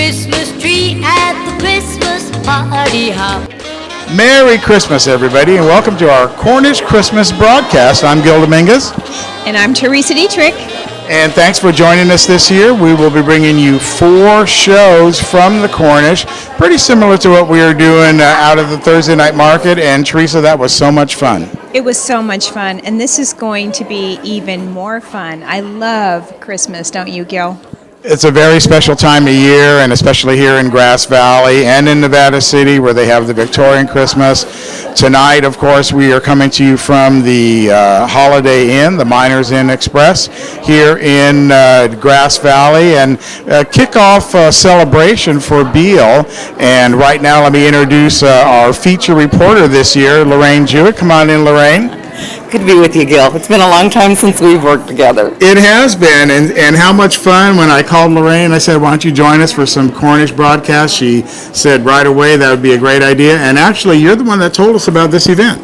Christmas tree at the Christmas party hop. Merry Christmas, everybody, and welcome to our Cornish Christmas broadcast. I'm Dominguez. And I'm Teresa Dietrich. And thanks for joining us this year. We will be bringing you 4 shows from the Cornish, pretty similar to what we are doing out of the Thursday night market. And Teresa, that was so much fun. It was so much fun, and this is going to be even more fun. I love Christmas, don't you, Gil? It's a very special time of year, and especially here in Grass Valley and in Nevada City where they have the Victorian Christmas. Tonight, of course, we are coming to you from the Holiday Inn, the Miners Inn Express, here in Grass Valley, and kickoff celebration for Beale. And right now, let me introduce our feature reporter this year, Lorraine Jewett. Come on in, Lorraine. Good to be with you, Gil. It's been a long time since we've worked together. It has been, and how much fun. When I called Lorraine, I said, why don't you join us for some Cornish broadcast? She said right away that would be a great idea, and actually, you're the one that told us about this event.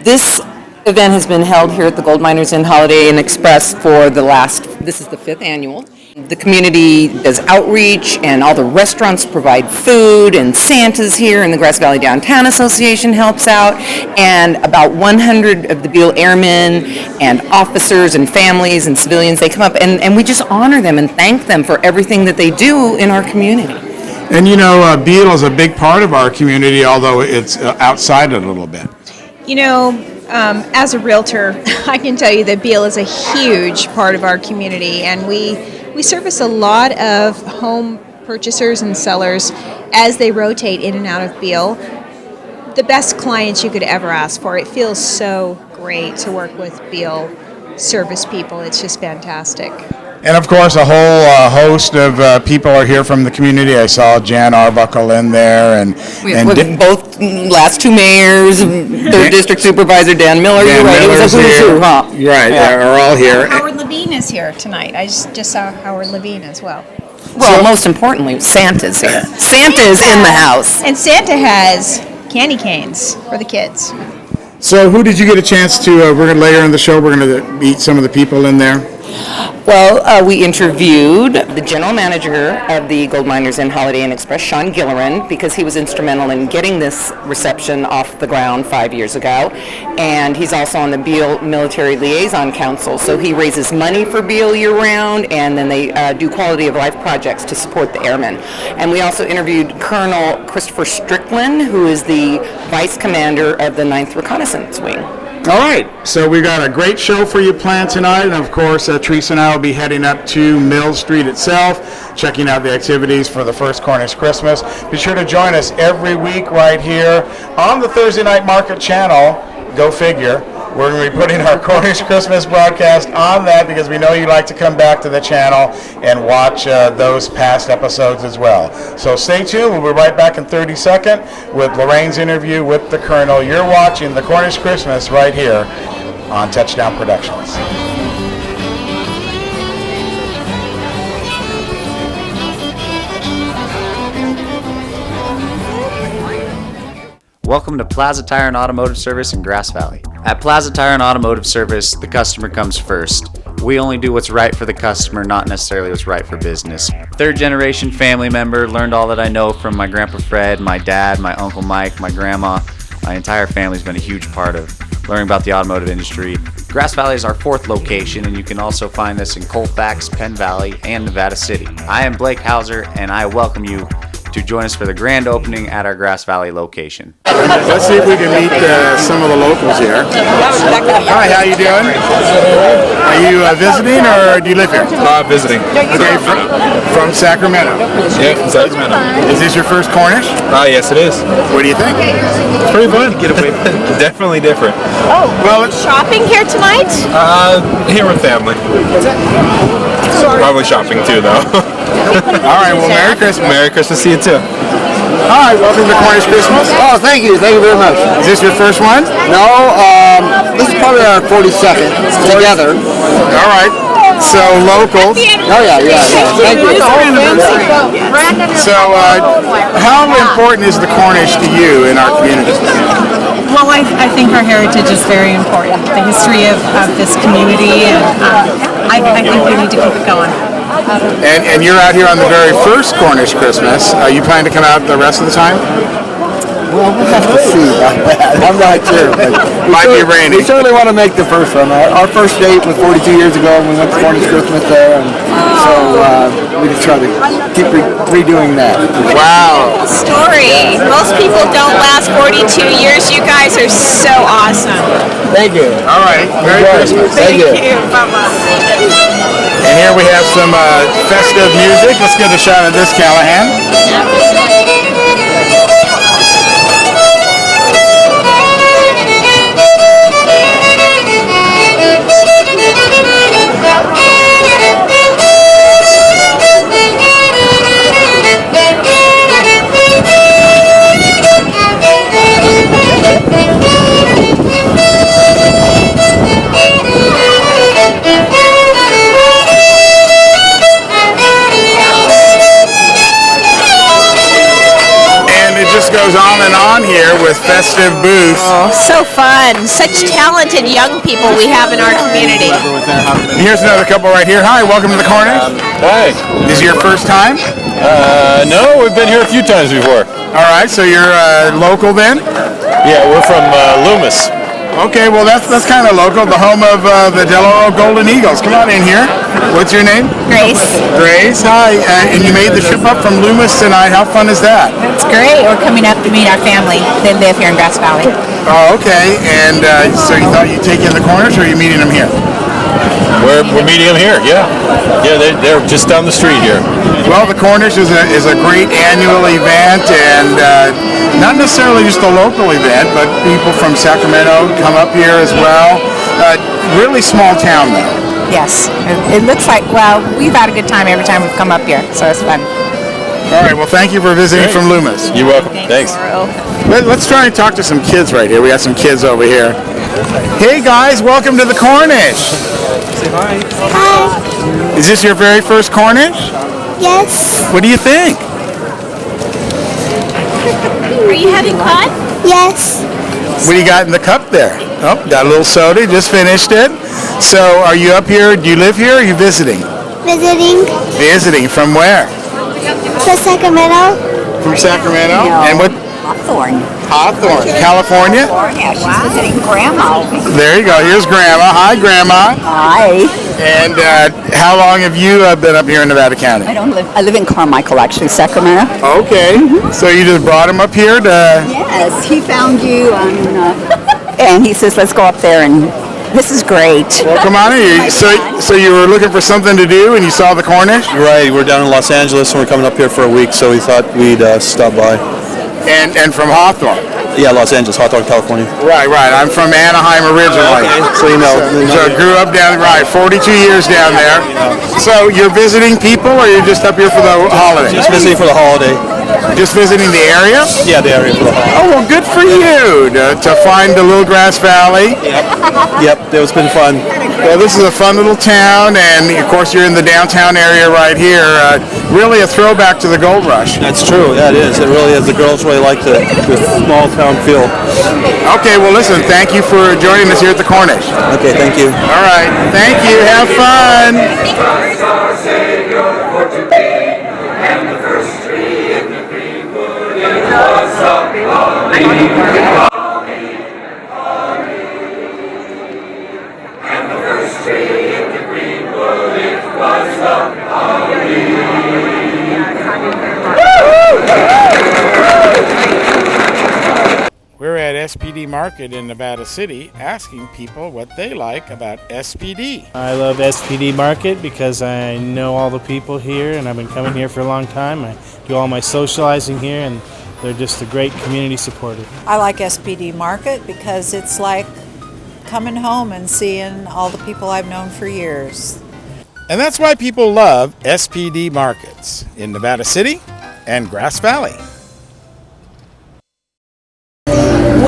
This event has been held here at the Gold Miners Inn Holiday Inn Express for this is the 5th annual. The community does outreach, and all the restaurants provide food, and Santa's here, and the Grass Valley Downtown Association helps out, and about 100 of the Beale Airmen and officers and families and civilians, they come up, and we just honor them and thank them for everything that they do in our community. And you know, Beale is a big part of our community, although it's outside it a little bit. You know, as a realtor, I can tell you that Beale is a huge part of our community, and we service a lot of home purchasers and sellers as they rotate in and out of Beale. The best clients you could ever ask for. It feels so great to work with Beale service people. It's just fantastic. And of course, a whole host of people are here from the community. I saw Jan Arbuckle in there, and both last 2 mayors, 3rd District Supervisor Dan Miller. Dan You're right. It was a who's who, huh? Right, yeah. Are all here. Howard Levine is here tonight. I just saw Howard Levine as well. Well, most importantly, Santa's here. Santa is in the house. And Santa has candy canes for the kids. So who did you get a chance to, we're going to later in the show, we're going to meet some of the people in there. Well, we interviewed the general manager of the Gold Miners Inn Holiday Inn Express, Sean Gillerin, because he was instrumental in getting this reception off the ground 5 years ago. And he's also on the Beale Military Liaison Council, so he raises money for Beale year-round, and then they do quality of life projects to support the airmen. And we also interviewed Colonel Christopher Strickland, who is the vice commander of the 9th Reconnaissance Wing. All right, so we've got a great show for you planned tonight, and of course, Teresa and I will be heading up to Mill Street itself, checking out the activities for the first Cornish Christmas. Be sure to join us every week right here on the Thursday Night Market channel. Go figure. We're going to be putting our Cornish Christmas broadcast on that because we know you like to come back to the channel and watch those past episodes as well. So stay tuned. We'll be right back in 30 seconds with Lorraine's interview with the Colonel. You're watching the Cornish Christmas right here on Touchdown Productions. Welcome to Plaza Tire and Automotive Service in Grass Valley. At Plaza Tire and Automotive Service, the customer comes first. We only do what's right for the customer, not necessarily what's right for business. 3rd generation family member, learned all that I know from my Grandpa Fred, my dad, my Uncle Mike, my grandma. My entire family's been a huge part of learning about the automotive industry. Grass Valley is our 4th location, and you can also find us in Colfax, Penn Valley, and Nevada City. I am Blake Hauser, and I welcome you to join us for the grand opening at our Grass Valley location. Let's see if we can meet some of the locals here. Hi, how you doing? Are you visiting or do you live here? Visiting. Okay, from Sacramento. Yeah, from Sacramento. Is this your first Cornish? Yes, it is. What do you think? It's pretty fun. Get away. Definitely different. Oh, well, shopping here tonight? Here with family. Probably shopping too, though. All right, well, Merry Christmas. Merry Christmas to you too. All right, welcome to Cornish Christmas. Oh, thank you very much. Is this your first one? No, this is probably our 42nd together. All right, so local. Oh yeah. Thank you. So, how important is the Cornish to you in our community? Well, I think our heritage is very important. The history of this community, and I think we need to keep it going. And you're out here on the very first Cornish Christmas. You plan to come out the rest of the time? Well, we'll have to see about that. I'm not sure. But Might be raining. We certainly want to make the first one. Our first date was 42 years ago, and we went to Cornish Christmas there, and so we just try to keep redoing that. Wow. Story. Most people don't last 42 years. You guys are so awesome. Thank you. All right. Merry Christmas. Thank you. Bye-bye. And here we have some festive music. Let's get a shot of this, Callahan. Goes on and on here with festive booths. Oh, so fun. Such talented young people we have in our community. Here's another couple right here. Hi, welcome to the Cornish. Hi. This is your first time? No, we've been here a few times before. All right, so you're local then? Yeah, we're from Loomis. Okay, well that's kind of local, the home of the Delaware Golden Eagles. Come on in here. What's your name? Grace. Grace, hi. And you made the trip up from Loomis tonight. How fun is that? It's great. We're coming up to meet our family. They live here in Grass Valley. Oh, okay. And so you thought you'd take in the Cornish, or are you meeting them here? We're meeting them here, yeah. Yeah, they're just down the street here. Well, the Cornish is a great annual event, and not necessarily just a local event, but people from Sacramento come up here as well. Really small town, though. Yes. It looks like, well, we've had a good time every time we've come up here, so it's fun. All right, well, thank you for visiting Great. from Loomis. You're welcome. Thanks. Let's try and talk to some kids right here. We got some kids over here. Hey, guys, welcome to the Cornish. Say hi. Hi. Is this your very first Cornish? Yes. What do you think? Are you having fun? Yes. What do you got in the cup there? Oh, got a little soda, just finished it. So are you up here, do you live here, or are you visiting? Visiting Visiting, from where? to Sacramento. From Sacramento? And what? Hawthorne. Hawthorne, California? Yeah, she's visiting Grandma. There you go, here's Grandma. Hi, Grandma. Hi. And how long have you been up here in Nevada County? I live in Carmichael, actually, Sacramento. Okay, so you just brought him up here to... Yes, he found you on, and he says, let's go up there, and this is great. Well, come on in. So you were looking for something to do and you saw the Cornish? You're right, we're down in Los Angeles and we're coming up here for a week, so we thought we'd stop by. And from Hawthorne? Yeah, Los Angeles, Hawthorne, California. Right. I'm from Anaheim originally. Okay. So you know. So I grew up down, 42 years down there. So you're visiting people or you're just up here for the holiday? Just visiting for the holiday. Just visiting the area? Yeah, the area for the holiday. Oh, well, good for you to find the Little Grass Valley. Yep, it's been fun. Well, this is a fun little town, and of course you're in the downtown area right here. Really a throwback to the gold rush. That's true, yeah, it is. It really is. The girls really like the small town feel. Okay, well listen, thank you for joining us here at the Cornish. Okay, thank you. All right, thank you. Have fun. We're at SPD Market in Nevada City asking people what they like about SPD. I love SPD Market because I know all the people here and I've been coming here for a long time. I do all my socializing here and they're just a great community supporter. I like SPD Market because it's like coming home and seeing all the people I've known for years. And that's why people love SPD Markets in Nevada City and Grass Valley.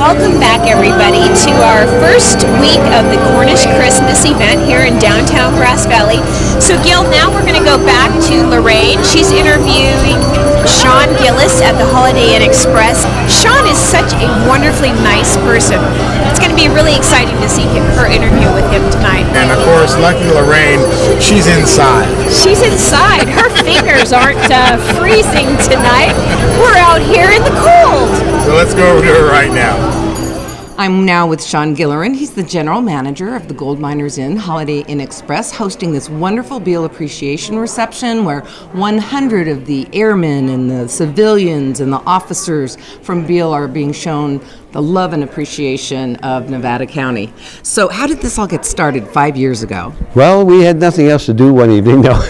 Welcome back, everybody, to our first week of the Cornish Christmas event here in downtown Grass Valley. So, Gil, now we're going to go back to Lorraine. She's interviewing Sean Gillen. Phyllis at the Holiday Inn Express. Sean is such a wonderfully nice person. It's going to be really exciting to see her interview with him tonight. And of course, lucky Lorraine, she's inside. She's inside. Her fingers aren't freezing tonight. We're out here in the cold. So let's go over to her right now. I'm now with Sean Gillerin. He's the general manager of the Gold Miners Inn, Holiday Inn Express, hosting this wonderful Beale Appreciation Reception where 100 of the airmen and the civilians and the officers from Beale are being shown the love and appreciation of Nevada County. So how did this all get started 5 years ago? Well, we had nothing else to do one evening. No,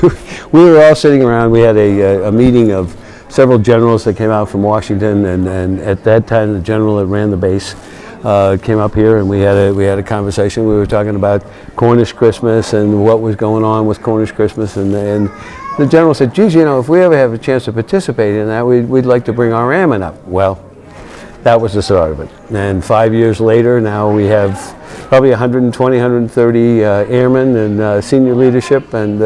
we were all sitting around. We had a meeting of several generals that came out from Washington, and at that time the general that ran the base came up here, and we had a conversation. We were talking about Cornish Christmas and what was going on with Cornish Christmas, and the general said, geez, you know, if we ever have a chance to participate in that, we'd like to bring our airmen up. Well, that was the start of it. And 5 years later, now we have probably 120, 130 airmen and senior leadership, and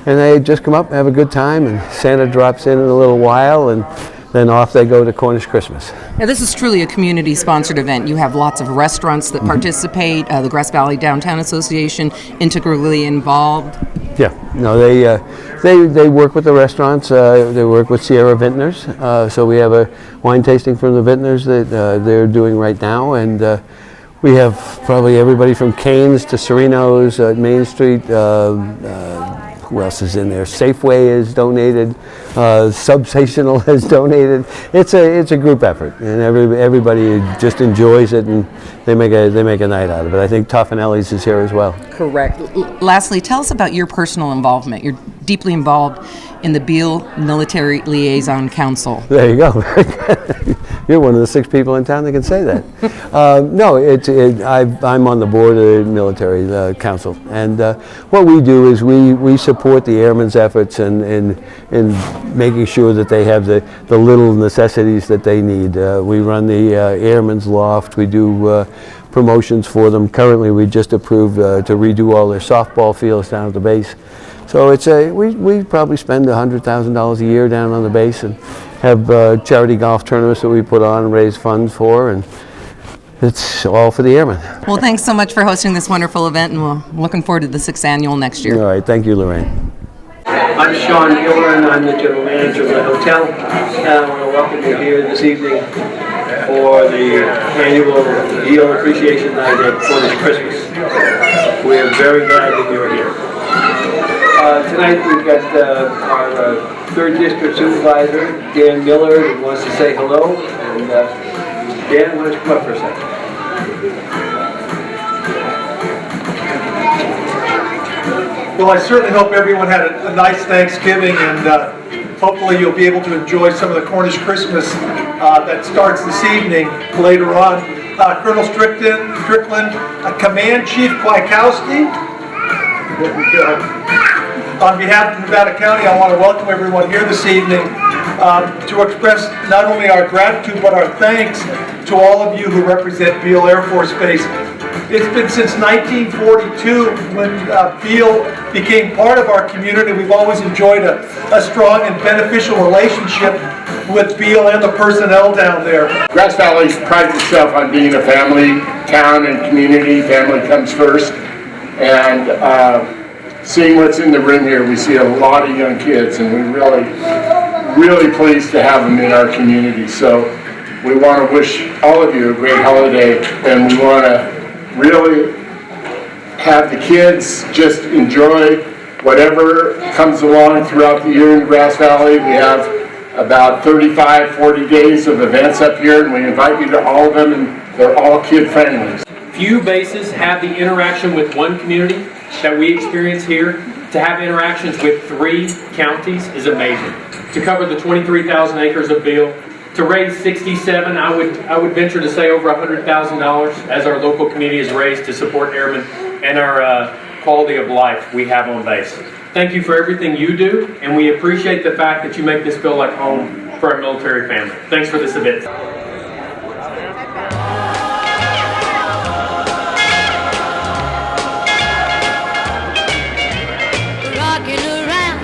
they just come up and have a good time, and Santa drops in a little while, and then off they go to Cornish Christmas. Now, this is truly a community-sponsored event. You have lots of restaurants that participate, the Grass Valley Downtown Association integrally involved. Yeah, no, they work with the restaurants. They work with Sierra Vintners. So we have a wine tasting from the vintners that they're doing right now, and we have probably everybody from Cane's to Sereno's at Main Street. Who else is in there? Safeway has donated. Subsational has donated. It's a group effort, and everybody just enjoys it, and they make a night out of it. I think Toffanelli's is here as well. Correct. Lastly, tell us about your personal involvement. You're deeply involved in the Beale Military Liaison Council. There you go. You're one of the 6 people in town that can say that. No, I'm on the board of the military council, and what we do is we support the airmen's efforts in making sure that they have the little necessities that they need. We run the airmen's loft. We do promotions for them. Currently, we just approved to redo all their softball fields down at the base. So we probably spend $100,000 a year down on the base, and have charity golf tournaments that we put on and raise funds for, and it's all for the airmen. Well, thanks so much for hosting this wonderful event, and we're looking forward to the 6th annual next year. All right, thank you, Lorraine. I'm Sean Gillerin. I'm the general manager of the hotel, and I want to welcome you here this evening for the annual Beale Appreciation Night at Cornish Christmas. We're very glad that you're here. Tonight we've got our 3rd District Supervisor, Dan Miller, who wants to say hello. And Dan, why don't you come up for a second? Well, I certainly hope everyone had a nice Thanksgiving, and hopefully you'll be able to enjoy some of the Cornish Christmas that starts this evening later on. Colonel Strickland, Command Chief Kwiatkowski. There we go. On behalf of Nevada County, I want to welcome everyone here this evening to express not only our gratitude but our thanks to all of you who represent Beale Air Force Base. It's been since 1942 when Beale became part of our community. We've always enjoyed a strong and beneficial relationship with Beale and the personnel down there. Grass Valley prides itself on being a family town and community. Family comes first. And seeing what's in the room here, we see a lot of young kids, and we're really pleased to have them in our community. So we want to wish all of you a great holiday, and we want to really have the kids just enjoy whatever comes along throughout the year in Grass Valley. We have about 35, 40 days of events up here, and we invite you to all of them, and they're all kid friendly. Few bases have the interaction with one community that we experience here. To have interactions with 3 counties is amazing. To cover the 23,000 acres of Beale, to raise 67, I would venture to say over $100,000 as our local community is raised to support airmen and our quality of life we have on base. Thank you for everything you do, and we appreciate the fact that you make this feel like home for our military family. Thanks for this event. Rocking around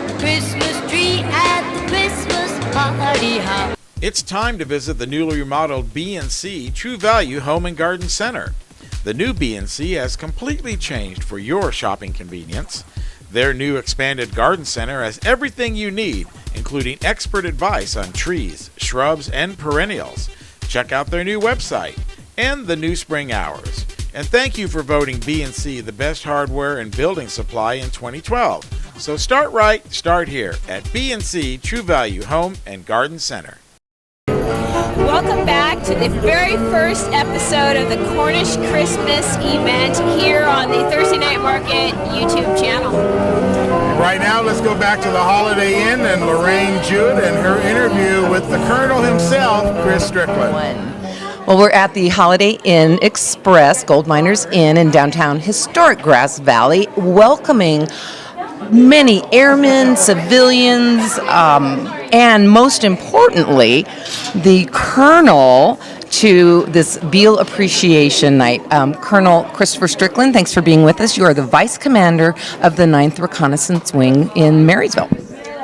the Christmas tree at the Christmas party. party hop. It's time to visit the newly remodeled B&C True Value Home and Garden Center. The new B&C has completely changed for your shopping convenience. Their new expanded garden center has everything you need, including expert advice on trees, shrubs, and perennials. Check out their new website and the new spring hours. And thank you for voting B&C the best hardware and building supply in 2012. So start right, start here at B&C True Value Home and Garden Center. Welcome back to the very first episode of the Cornish Christmas event here on the Thursday Night Market YouTube channel. Right now, let's go back to the Holiday Inn and Lorraine Jewett and her interview with the Colonel himself, Chris Strickland. Well, we're at the Holiday Inn Express, Gold Miners Inn in downtown historic Grass Valley, welcoming many airmen, civilians, and most importantly, the Colonel to this Beale Appreciation Night. Colonel Christopher Strickland, thanks for being with us. You are the Vice Commander of the 9th Reconnaissance Wing in Marysville.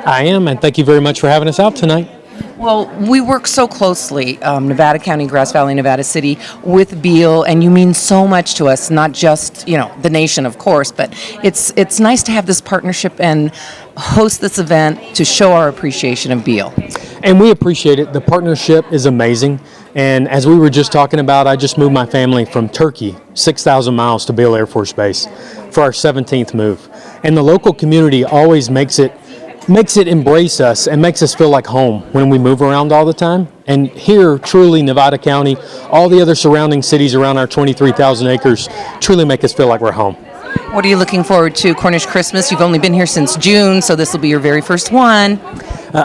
I am, and thank you very much for having us out tonight. Well, we work so closely, Nevada County, Grass Valley, Nevada City, with Beale, and you mean so much to us, not just, the nation, of course, but it's nice to have this partnership and host this event to show our appreciation of Beale. And we appreciate it. The partnership is amazing. And as we were just talking about, I just moved my family from Turkey, 6,000 miles to Beale Air Force Base for our 17th move. And the local community always makes it embrace us and makes us feel like home when we move around all the time. And here, truly, Nevada County, all the other surrounding cities around our 23,000 acres truly make us feel like we're home. What are you looking forward to? Cornish Christmas, you've only been here since June, so this will be your very first one.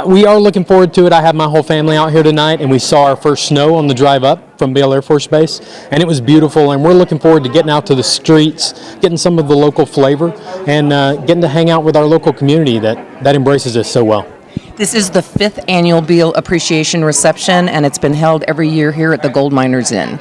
We are looking forward to it. I have my whole family out here tonight, and we saw our first snow on the drive up from Beale Air Force Base, and it was beautiful, and we're looking forward to getting out to the streets, getting some of the local flavor, and getting to hang out with our local community that embraces us so well. This is the 5th annual Beale Appreciation Reception, and it's been held every year here at the Gold Miners Inn.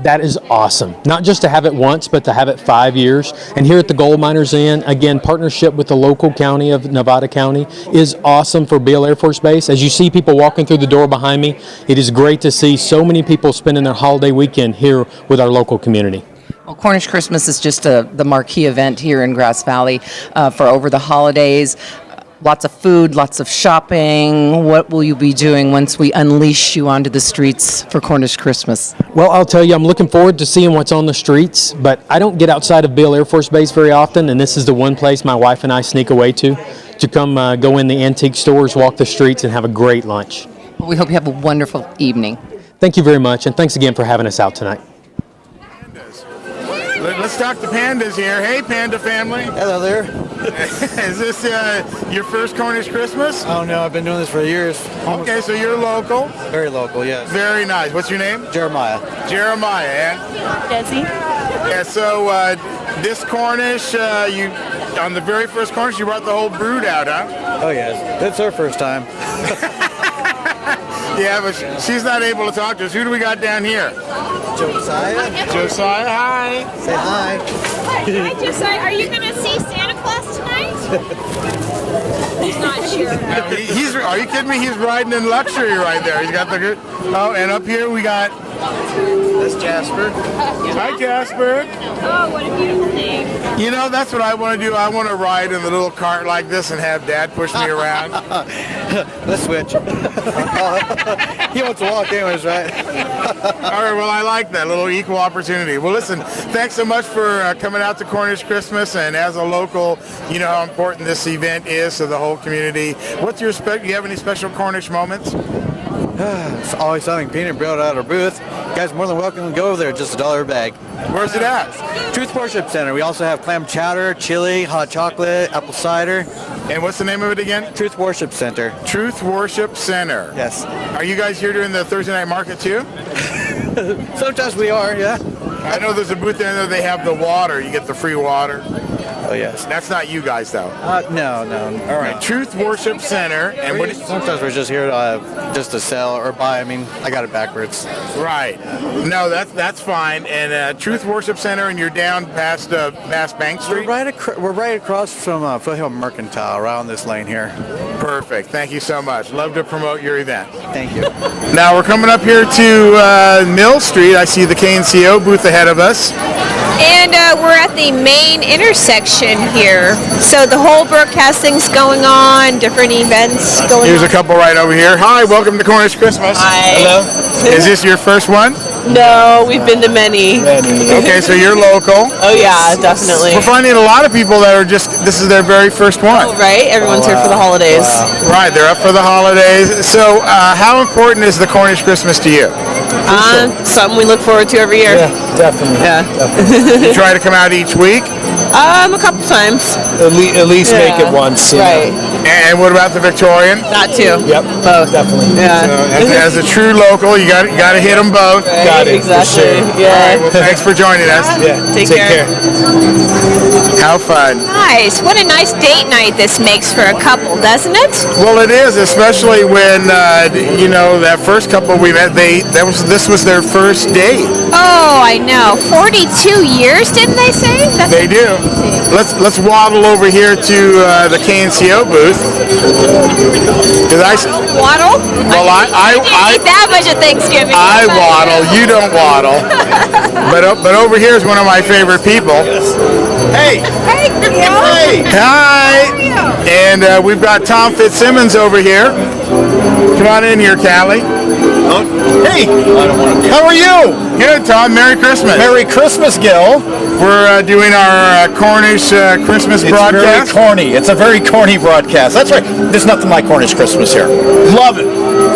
That is awesome. Not just to have it once, but to have it 5 years. And here at the Gold Miners Inn, again, partnership with the local county of Nevada County is awesome for Beale Air Force Base. As you see people walking through the door behind me, it is great to see so many people spending their holiday weekend here with our local community. Well, Cornish Christmas is just the marquee event here in Grass Valley for over the holidays. Lots of food, lots of shopping. What will you be doing once we unleash you onto the streets for Cornish Christmas? Well, I'll tell you, I'm looking forward to seeing what's on the streets, but I don't get outside of Beale Air Force Base very often, and this is the one place my wife and I sneak away to come go in the antique stores, walk the streets, and have a great lunch. Well, we hope you have a wonderful evening. Thank you very much, and thanks again for having us out tonight. Let's talk to pandas here. Hey, panda family. Hello there. Is this your first Cornish Christmas? Oh no, I've been doing this for years. Okay, so you're local? Very local, yes. Very nice. What's your name? Jeremiah. Jeremiah, and? Desi. Yeah, so this Cornish, you on the very first Cornish, you brought the whole brood out, huh? Oh yes, it's her first time. Yeah, but she's not able to talk to us. Who do we got down here? Josiah. Josiah, hi. Say hi. Hi, Josiah. Are you going to see Santa Claus tonight? He's not sure. Are you kidding me? He's riding in luxury right there. He's got the good. Oh, and up here we got. That's Jasper. Hi, Jasper. Oh, what a beautiful name. You know, that's what I want to do. I want to ride in the little cart like this and have Dad push me around. Let's switch. He wants to walk anyways, right? All right, well, I like that little equal opportunity. Well, listen, thanks so much for coming out to Cornish Christmas, and as a local, you know how important this event is to the whole community. What's your do you have any special Cornish moments? It's always something peanut butter at our booth. You guys are more than welcome to go over there, just $1 a bag. Where's it at? Truth Worship Center. We also have clam chowder, chili, hot chocolate, apple cider. And what's the name of it again? Truth Worship Center. Truth Worship Center. Yes. Are you guys here during the Thursday night market too? Sometimes we are, yeah. I know there's a booth there. They have the water. You get the free water. Oh yes. That's not you guys though. No. All right. Truth Worship Center. And sometimes we're just here just to sell or buy. I mean, I got it backwards. Right. No, that's fine. And Truth Worship Center, and you're down past Bank Street. We're right across from Foothill Mercantile, right on this lane here. Perfect. Thank you so much. Love to promote your event. Thank you. Now we're coming up here to Mill Street. I see the KNCO booth ahead of us. And we're at the main intersection here. So the Holbrook has things going on, different events going Here's on. a couple right over here. Hi, welcome to Cornish Christmas. Hi. Hello. Is this your first one? No, we've been to many. Okay, so you're local. Oh yeah, definitely. We're finding a lot of people that are this is their very first one. Oh, right? Everyone's here for the holidays. Right, they're up for the holidays. So how important is the Cornish Christmas to you? Something we look forward to every year. Yeah, definitely. Yeah. You try to come out each week? A couple times. At least make it once. Right. And what about the Victorian? Not two. Yep. Both. Definitely. Yeah. As a true local, you got to hit them both. Right, Got it. exactly. For sure. Yeah. All right, well, thanks for joining us. Yeah. Take care. How fun. Nice. What a nice date night this makes for a couple, doesn't it? Well, it is, especially when that first couple we met. This was their first date. Oh, I know. 42 years, didn't they say? They do. Let's waddle over here to the KNCO booth. Waddle? Well, I eat that much at Thanksgiving. I waddle. You don't waddle. But over here is one of my favorite people. Hey. Hey, Hey. Hi. And we've got Tom Fitzsimmons over here. Come on in here, Callie. Hey, how are you? Good, Tom. Merry Christmas. Merry Christmas, Gil. We're doing our Cornish Christmas broadcast. It's very corny. It's a very corny broadcast. That's right. There's nothing like Cornish Christmas here. Love it.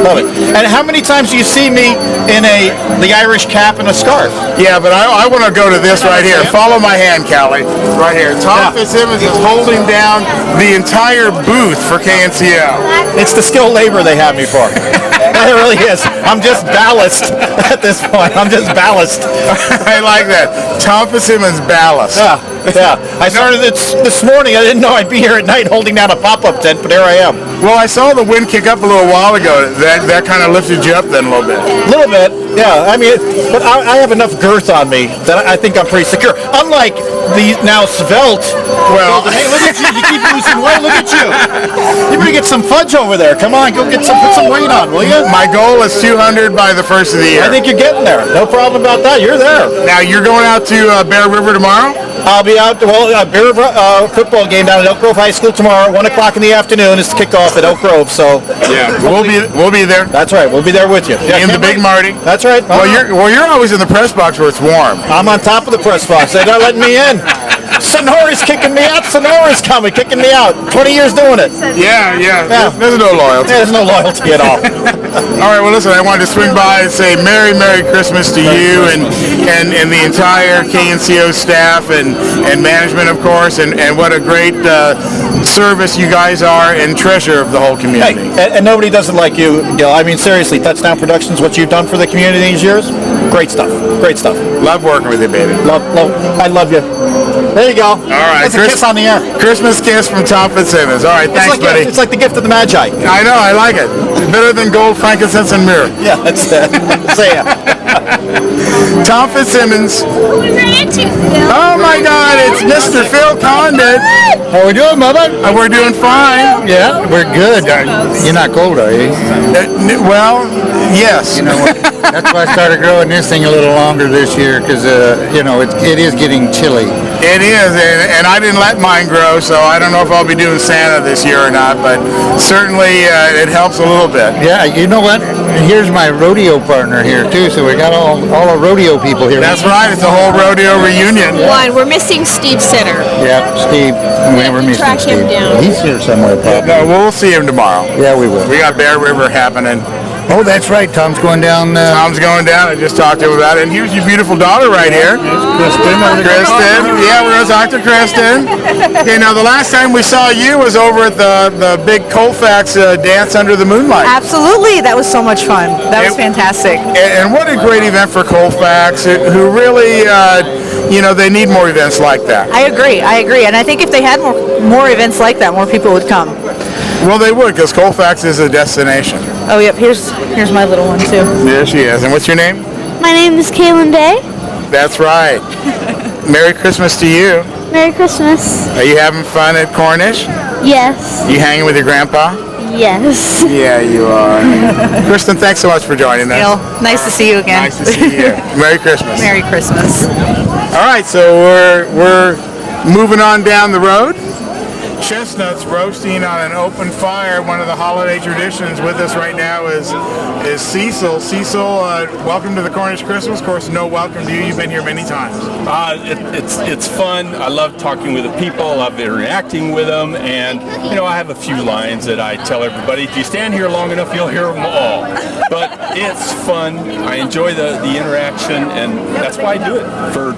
Love it. And how many times do you see me in the Irish cap and a scarf? Yeah, but I want to go to this right here. Follow my hand, Callie. Right here. Tom Fitzsimmons is holding down the entire booth for KNCO. It's the skilled labor they have me for. It really is. I'm just ballast at this point. I'm just ballast. I like that. Tom Fitzsimmons ballast. Yeah. I started this morning. I didn't know I'd be here at night holding down a pop-up tent, but here I am. Well, I saw the wind kick up a little while ago. That kind of lifted you up then a little bit. A little bit, yeah. I mean, but I have enough girth on me that I think I'm pretty secure. Unlike the now svelte. Well, hey, look at you. You keep losing weight. Look at you. You better get some fudge over there. Come on, go put some weight on, will you? My goal is 200 by the first of the year. I think you're getting there. No problem about that. You're there. Now, you're going out to Bear River tomorrow? I'll be out. Bear River football game down at Elk Grove High School tomorrow. 1 o'clock in the afternoon is the kickoff at Elk Grove. So yeah, we'll be there. That's right. We'll be there with you. Yeah, in the Big Marty. That's right. Well, you're always in the press box where it's warm. I'm on top of the press box. They're not letting me in. Sonora's kicking me out. Sonora's coming, kicking me out. 20 years doing it. Yeah. There's no loyalty. There's no loyalty at all. All right, well, listen, I wanted to swing by and say Merry Christmas to you and the entire KNCO staff and management, of course, and what a great service you guys are and treasure of the whole community. Hey, and nobody does it like you, Gil. I mean, seriously, Touchdown Productions, what you've done for the community these years, great stuff. Great stuff. Love working with you, baby. Love. I love you. There you go. All right. That's a kiss on the air. Christmas kiss from Tom Fitzsimmons. All right, thanks, buddy. It's like the gift of the Magi. I know, I like it. Better than gold, frankincense, and myrrh. Yeah, that's it. Say it. Tom Fitzsimmons. Who we ran into, Phil? Oh my God, it's Mr. Phil Condit. How we doing, Mother? We're doing fine. Yeah, we're good. You're not cold, are you? Well, yes. You know what? That's why I started growing this thing a little longer this year because, it is getting chilly. It is, and I didn't let mine grow, so I don't know if I'll be doing Santa this year or not, but certainly it helps a little bit. Yeah, you know what? Here's my rodeo partner here, too, so we got all our rodeo people here. That's right, it's a whole rodeo reunion. We're missing Steve Sinner. Yeah, Steve. We're missing track him Steve. down. He's here somewhere, probably. No, we'll see him tomorrow. Yeah, we will. We got Bear River happening. Oh, that's right. Tom's going down. Tom's going down. I just talked to him about it. And here's your beautiful daughter right here. Kristen. Yeah, we're going to talk to Kristen. Okay, now the last time we saw you was over at the big Colfax dance under the moonlight. Absolutely. That was so much fun. That was fantastic. And what a great event for Colfax, who really, they need more events like that. I agree. And I think if they had more events like that, more people would come. Well, they would, because Colfax is a destination. Oh, yep. Here's my little one, too. There she is. And what's your name? My name is Kaylin Day. That's right. Merry Christmas to you. Merry Christmas. Are you having fun at Cornish? Yes. You hanging with your grandpa? Yes. Yeah, you are. Kristen, thanks so much for joining us. Bill, nice to see you again. Nice to see you. Merry Christmas. Merry Christmas. All right, so we're moving on down the road. Chestnuts roasting on an open fire, one of the holiday traditions. With us right now is Cecil. Cecil, welcome to the Cornish Christmas. Of course, no welcome to you. You've been here many times. It's fun. I love talking with the people. I love interacting with them. And, I have a few lines that I tell everybody. If you stand here long enough, you'll hear them all. But it's fun. I enjoy the interaction, and that's why I do it for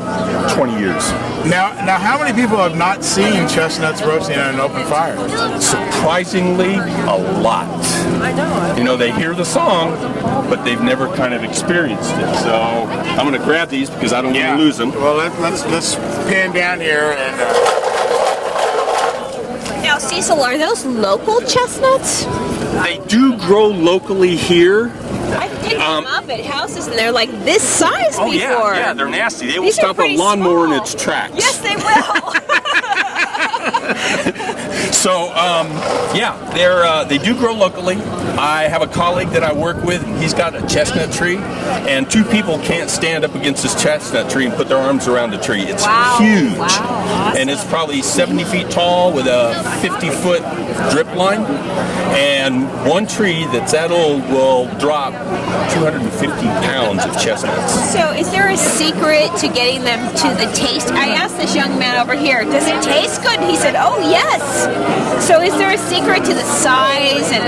20 years. Now, how many people have not seen chestnuts roasting on an open fire? Surprisingly, a lot. They hear the song, but they've never kind of experienced it. So I'm going to grab these because I don't want to lose them. Well, let's pan down here and. Now, Cecil, are those local chestnuts? They do grow locally here. I've picked them up at houses and they're like this size before. Yeah, they're nasty. They will stop a lawnmower in its tracks. Yes, they will. So, they do grow locally. I have a colleague that I work with, and he's got a chestnut tree, and two people can't stand up against this chestnut tree and put their arms around the tree. It's huge, and it's probably 70 feet tall with a 50-foot drip line, and one tree that's that old will drop 250 pounds of chestnuts. So is there a secret to getting them to the taste? I asked this young man over here, does it taste good? He said, oh yes. So is there a secret to the size and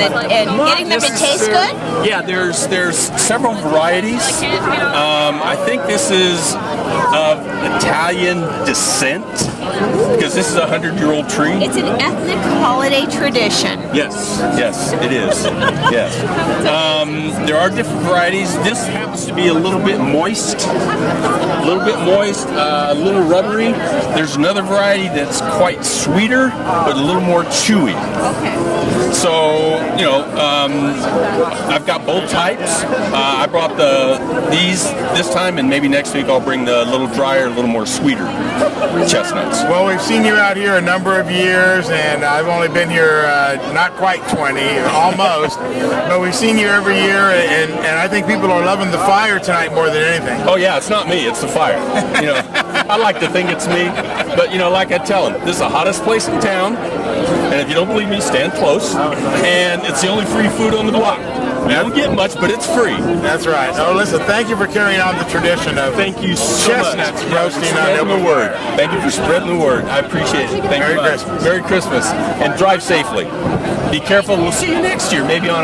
getting them to taste good? Yeah, there's several varieties. I think this is of Italian descent because this is a 100-year-old tree. It's an ethnic holiday tradition. Yes, it is. Yes. There are different varieties. This happens to be a little bit moist, a little rubbery. There's another variety that's quite sweeter, but a little more chewy. Okay. So, I've got both types. I brought these this time, and maybe next week I'll bring the little drier, a little more sweeter chestnuts. Well, we've seen you out here a number of years, and I've only been here not quite 20, almost, but we've seen you every year, and I think people are loving the fire tonight more than anything. Oh yeah, it's not me, it's the fire. I like to think it's me, but like I tell them, this is the hottest place in town, and if you don't believe me, stand close, and it's the only free food on the block. You don't get much, but it's free. That's right. Oh, listen, thank you for carrying on the tradition of chestnuts roasting on open fire. Thank you for spreading the word. I appreciate it. Merry Christmas. Merry Christmas. And drive safely. Be careful. We'll see you next year. Maybe on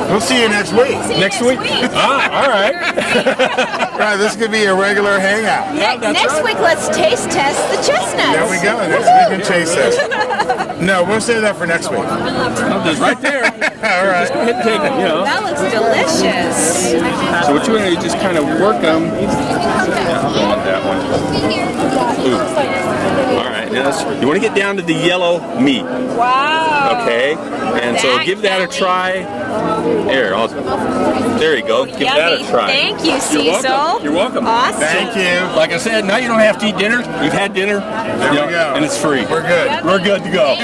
We'll see you next week. Next week? All right. Right, this could be a regular hangout. Next week, let's taste test the chestnuts. There we go. Next week we can taste this. No, we'll save that for next week. There's right there. All right. Just go ahead and take it. That looks delicious. So what you want to do is just kind of work them. I don't want that one. Ooh. All right. You want to get down to the yellow meat. Wow. Okay. And so give that a try. There you go. Give that a try. Thank you, Cecil. You're welcome. Awesome. Thank you. Like I said, now you don't have to eat dinner. You've had dinner. There we go. And it's free. We're good. We're good to go.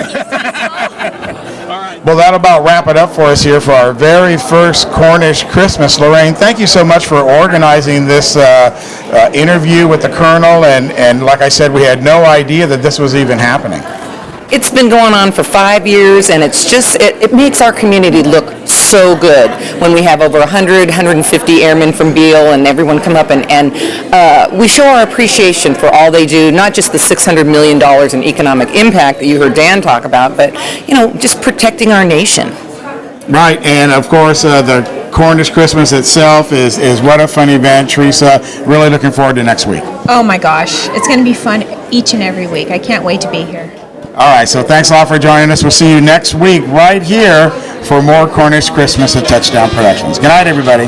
Well, that'll about wrap it up for us here for our very first Cornish Christmas. Lorraine, thank you so much for organizing this interview with the Colonel. And like I said, we had no idea that this was even happening. It's been going on for 5 years, and it's just, it makes our community look so good when we have over 150 airmen from Beale and everyone come up and we show our appreciation for all they do, not just the $600 million in economic impact that you heard Dan talk about, but, just protecting our nation. Right, and of course, the Cornish Christmas itself is what a fun event. Teresa, really looking forward to next week. Oh my gosh, it's going to be fun each and every week. I can't wait to be here. All right, so thanks a lot for joining us. We'll see you next week right here for more Cornish Christmas at Touchdown Productions. Good night, everybody.